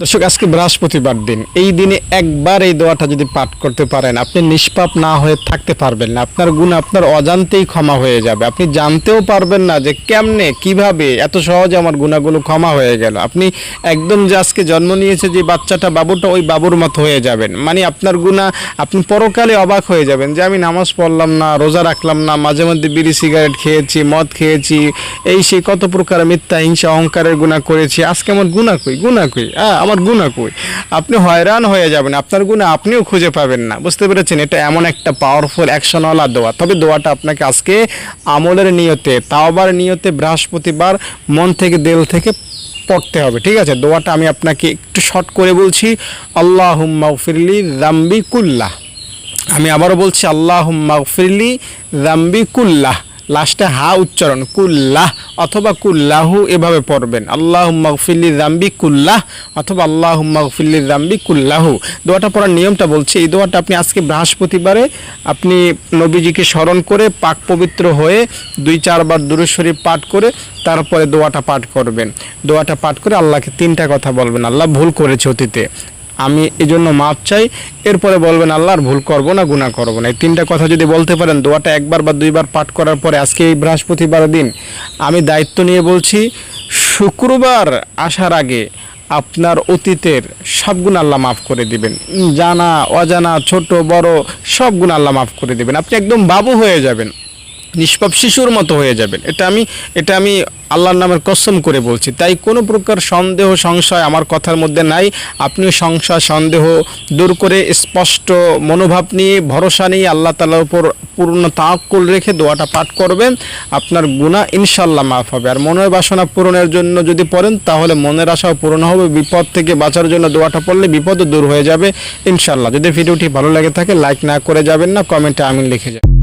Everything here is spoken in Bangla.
দর্শক, আজকে বৃহস্পতিবার দিন। এই দিনে একবার এই দোয়াটা যদি পাঠ করতে পারেন, আপনি নিষ্পাপ না হয়ে থাকতে পারবেন না। আপনার গুণ আপনার অজান্তেই ক্ষমা হয়ে যাবে। আপনি জানতেও পারবেন না যে কেমনে কিভাবে এত সহজে আমার গুণাগুলো ক্ষমা হয়ে গেল। আপনি একদম যে আজকে জন্ম নিয়েছে যে বাচ্চাটা, বাবুটা, ওই বাবুর মতো হয়ে যাবেন। মানে আপনার গুণা আপনি পরকালে অবাক হয়ে যাবেন যে আমি নামাজ পড়লাম না, রোজা রাখলাম না, মাঝে মধ্যে বিড়ি সিগারেট খেয়েছি, মদ খেয়েছি, এই সেই কত প্রকার মিথ্যা, হিংসা, অহংকারের গুণা করেছি। আজকে আমার গুণা কই, আমার গুণা কই। আপনি হয়রান হয়ে যাবেন, আপনার গুণা আপনিও খুঁজে পাবেন না। বুঝতে পেরেছেন? এটা এমন একটা পাওয়ারফুল অ্যাকশনওয়ালা দোয়া। তবে দোয়াটা আপনাকে আজকে আমলের নিয়তে, তাওবার নিয়তে, বৃহস্পতিবার মন থেকে, দিল থেকে পড়তে হবে। ঠিক আছে? দোয়াটা আমি আপনাকে একটু শর্ট করে বলছি। আল্লাহুম্মা গফিরলি যামবি কুল্লাহ। আমি আবারও বলছি, আল্লাহুম্মা গফিরলি যামবি কুল্লাহ। লাস্টে হা উচ্চারণ, কুল্লাহ অথবা কুল্লাহু এভাবে পড়বেন। আল্লাহুম্মা গফিরলি যামবি কুল্লাহ অথবা আল্লাহুম্মা গফিরলি যামবি কুল্লাহু। দোয়াটা পড়ার নিয়মটা বলছি। এই দোয়াটা আপনি আজকে বৃহস্পতিবারে আপনি নবীজিকে স্মরণ করে পাক পবিত্র হয়ে 2-4 বার দুরূদ শরীফ পাঠ করে তারপরে দোয়াটা পাঠ করবেন। দোয়াটা পাঠ করে আল্লাহকে 3টা কথা বলবেন, আল্লাহ ভুল করেছে অতীতে, আমি এই জন্য মাপ চাই। এরপরে বলবেন আল্লাহর ভুল করব না, গুনাহ করব না। এই 3টা কথা যদি বলতে পারেন, দোয়াটা 1বার বা 2বার পাঠ করার পরে আজকে এই বৃহস্পতিবার দিন আমি দায়িত্ব নিয়ে বলছি, শুক্রবার আসার আগে আপনার অতীতের সব গুনাহ আল্লাহ মাফ করে দিবেন। জানা অজানা, ছোট বড় সব গুনাহ আল্লাহ মাফ করে দিবেন। আপনি একদম বাবু হয়ে যাবেন, নিষ্পাপ শিশুর মতো হয়ে যাবেন। এটা আমি আল্লাহর নামের কসম করে বলছি। তাই কোনো প্রকার সন্দেহ সংশয় আমার কথার মধ্যে নাই। আপনিও সংশয় সন্দেহ দূর করে স্পষ্ট মনোভাব নিয়ে, ভরসা নিয়ে আল্লাহ তাআলার উপর পূর্ণ তাওয়াক্কুল রেখে দোয়াটা পাঠ করবেন। আপনার গুনাহ ইনশাআল্লাহ মাফ হবে। আর মনের বাসনা পূরণের জন্য যদি পড়েন, তাহলে মনের আশাও পূরণ হবে। বিপদ থেকে বাঁচার জন্য দোয়াটা পড়লে বিপদও দূর হয়ে যাবে ইনশাআল্লাহ। যদি ভিডিওটি ভালো লেগে থাকে, লাইক না করে যাবেন না, কমেন্টে আমিন লিখে যাবেন।